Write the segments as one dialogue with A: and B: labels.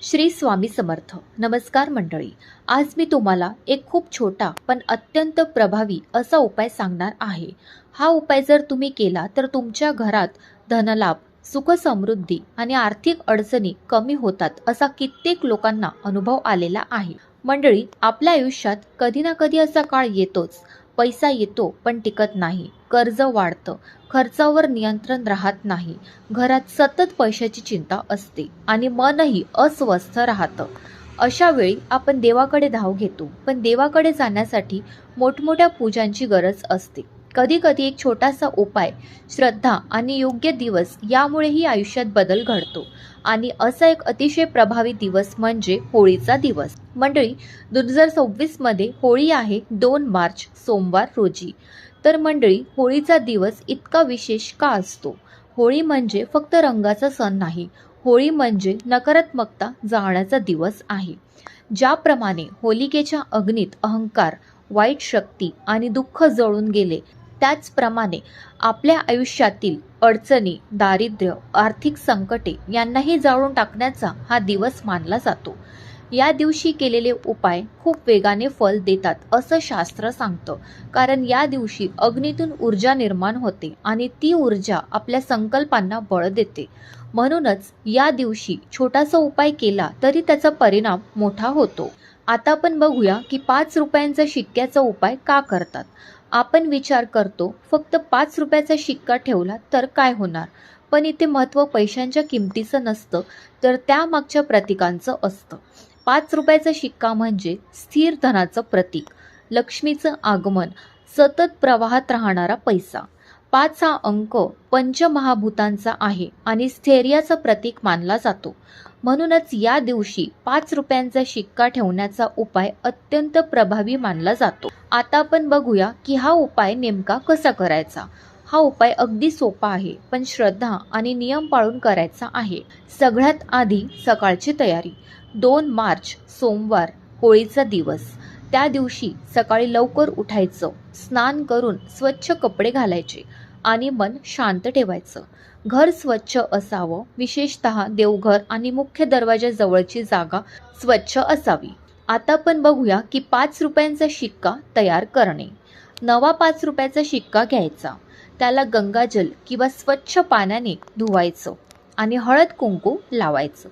A: श्री स्वामी समर्थ. नमस्कार मंडळी. आज मी तुम्हाला एक खूप छोटा पण अत्यंत प्रभावी असा उपाय सांगणार आहे. हा उपाय जर तुम्ही केला तर तुमच्या घरात धनलाभ, सुख समृद्धी आणि आर्थिक अडचणी कमी होतात असा कित्येक लोकांना अनुभव आलेला आहे. मंडळी, आपल्या आयुष्यात कधी ना कधी असा काळ येतोच. पैसा येतो पण टिकत नाही, कर्ज वाढतं, खर्चावर नियंत्रण राहत नाही, घरात सतत पैशाची चिंता असते आणि मनही अस्वस्थ राहतं. अशा वेळी आपण देवाकडे धाव घेतो, पण देवाकडे जाण्यासाठी मोठमोठ्या पूजांची गरज असते. कधी कधी एक छोटासा उपाय, श्रद्धा आणि योग्य दिवस यामुळेही आयुष्यात बदल घडतो. आणि असा एक अतिशय प्रभावी दिवस म्हणजे होळीचा दिवस. मंडळी, 2026 मध्ये होळी आहे 2 मार्च सोमवार रोजी. तर मंडळी, होळीचा दिवस इतका विशेष का असतो? होळी म्हणजे फक्त रंगाचा सण नाही, होळी म्हणजे नकारात्मकता जाळण्याचा दिवस आहे. ज्याप्रमाणे होलिकेच्या अग्नीत अहंकार, वाईट शक्ती आणि दुःख जळून गेले, त्याचप्रमाणे आपल्या आयुष्यातील अडचणी, दारिद्र्य, आर्थिक संकटे यांनाही जाळून टाकण्याचा हा दिवस मानला जातो. या दिवशी केलेले उपाय खूप वेगाने फल देतात असं शास्त्र सांगतं. कारण या दिवशी अग्नीतून ऊर्जा निर्माण होते आणि ती ऊर्जा आपल्या संकल्पांना बळ देते. म्हणूनच या दिवशी छोटासा उपाय केला तरी त्याचा परिणाम मोठा होतो. आता आपण बघूया की 5 रुपयांचा शिक्क्याचा उपाय का करतात. आपण विचार करतो फक्त 5 रुपयाचा शिक्का ठेवला तर काय होणार, पण इथे महत्त्व पैशांच्या किमतीचं नसतं, तर त्यामागच्या प्रतीकांचं असतं. 5 रुपयाचा शिक्का म्हणजे स्थिर धनाचं प्रतीक, लक्ष्मीचं आगमन, सतत प्रवाहात राहणारा पैसा. 5 हा अंक पंचमहाभूतांचा आहे आणि स्थैर्याचं प्रतीक मानला जातो. म्हणूनच या दिवशी 5 रुपयांचा शिक्का ठेवण्याचा उपाय अत्यंत प्रभावी मानला जातो. आता आपण बघूया की हा उपाय नेमका कसा करायचा. हा उपाय अगदी सोपा आहे, पण श्रद्धा आणि नियम पाळून करायचा आहे. सगळ्यात आधी सकाळची तयारी. 2 मार्च सोमवार होळीचा दिवस. त्या दिवशी सकाळी लवकर उठायचं, स्नान करून स्वच्छ कपडे घालायचे आणि मन शांत ठेवायचं. घर स्वच्छ असावं, विशेषतः देवघर आणि मुख्य दरवाजाजवळची जागा स्वच्छ असावी. आता आपण बघूया की 5 रुपयांचा शिक्का तयार करणे. नवा 5 रुपयाचा शिक्का घ्यायचा, त्याला गंगाजल किंवा स्वच्छ पाण्याने धुवायचं आणि हळद कुंकू लावायचं.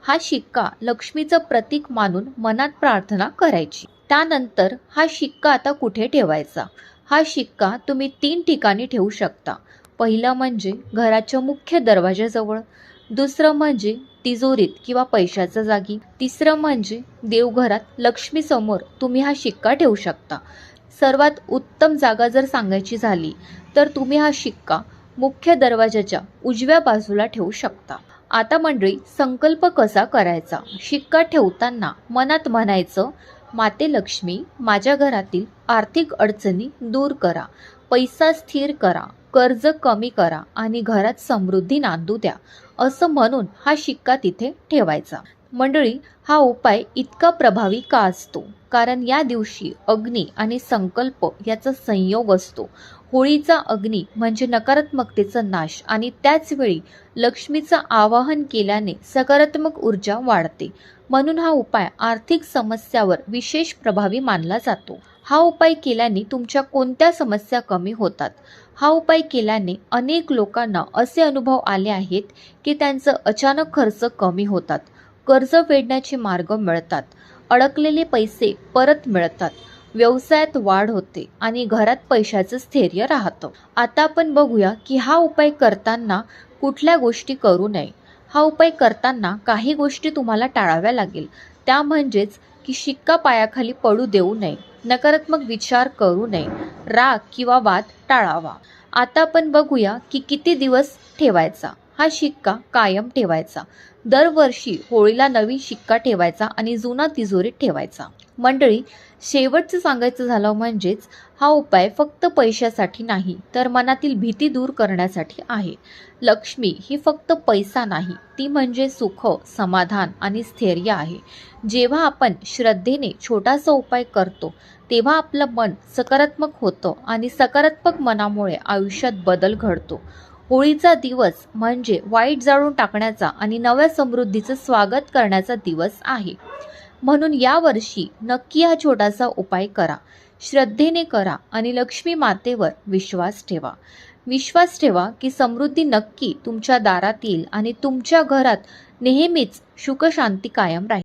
A: हा शिक्का लक्ष्मीचं प्रतीक मानून मनात प्रार्थना करायची. त्यानंतर हा शिक्का आता कुठे ठेवायचा? हा शिक्का तुम्ही 3 ठिकाणी ठेवू शकता. पहिलं म्हणजे घराच्या मुख्य दरवाजाजवळ, दुसरं म्हणजे तिजोरीत किंवा पैशाच्या जागी, तिसरं म्हणजे देवघरात लक्ष्मी समोर तुम्ही हा शिक्का ठेवू शकता. सर्वात उत्तम जागा जर सांगायची झाली तर तुम्ही हा शिक्का मुख्य दरवाजाच्या उजव्या बाजूला ठेवू शकता. आता मंडळी, संकल्प कसा करायचा? शिक्का ठेवताना मनात म्हणायचं, माते लक्ष्मी, माझ्या घरातील आर्थिक अडचणी दूर करा, पैसा स्थिर करा, कर्ज कमी करा आणि घरात समृद्धी नांदू द्या, असं म्हणून हा शिक्का तिथे ठेवायचा. मंडळी, हा उपाय इतका प्रभावी का असतो? कारण या दिवशी अग्नी आणि संकल्प याचा संयोग असतो. होळीचा अग्नी म्हणजे नकारात्मकतेचा नाश आणि त्याच वेळी लक्ष्मीचं आवाहन केल्याने सकारात्मक ऊर्जा वाढते. म्हणून हा उपाय आर्थिक समस्यावर विशेष प्रभावी मानला जातो. हा उपाय केल्याने तुमच्या कोणत्या समस्या कमी होतात? हा उपाय केल्याने अनेक लोकांना असे अनुभव आले आहेत की त्यांचं अचानक खर्च कमी होतात, कर्ज फेडण्याचे मार्ग मिळतात, अडकलेले पैसे परत मिळतात, व्यवसायात वाढ होते आणि घरात पैशाचं स्थैर्य राहतं. आता आपण बघूया की हा उपाय करताना कुठल्या गोष्टी करू नये. हा उपाय करताना काही गोष्टी तुम्हाला टाळाव्या लागेल. त्या म्हणजेच की शिक्का पायाखाली पडू देऊ नये, नकारात्मक विचार करू नये, राग किंवा वाद टाळावा. आता आपण बघूया की किती दिवस ठेवायचा. हा शिक्का कायम ठेवायचा. दरवर्षी होळीला नवीन शिक्का ठेवायचा आणि जुना तिजोरीत ठेवायचा. मंडळी, शेवटचं सांगायचं झालं म्हणजेच हा उपाय फक्त पैशासाठी नाही, तर मनातील भीती दूर करण्यासाठी आहे. लक्ष्मी ही फक्त पैसा नाही, ती म्हणजे सुख, समाधान आणि स्थैर्य आहे. जेव्हा आपण श्रद्धेने छोटासा उपाय करतो तेव्हा आपलं मन सकारात्मक होतं आणि सकारात्मक मनामुळे आयुष्यात बदल घडतो. होळीचा दिवस म्हणजे वाईट जाळून टाकण्याचा आणि नव्या समृद्धीचं स्वागत करण्याचा दिवस आहे. म्हणून यावर्षी नक्की हा छोटासा उपाय करा. श्रद्धेने करा आणि लक्ष्मी मातेवर विश्वास ठेवा. विश्वास ठेवा की समृद्धी नक्की तुमच्या दारात येईल आणि तुमच्या घरात नेहमीच सुख शांती कायम राहील.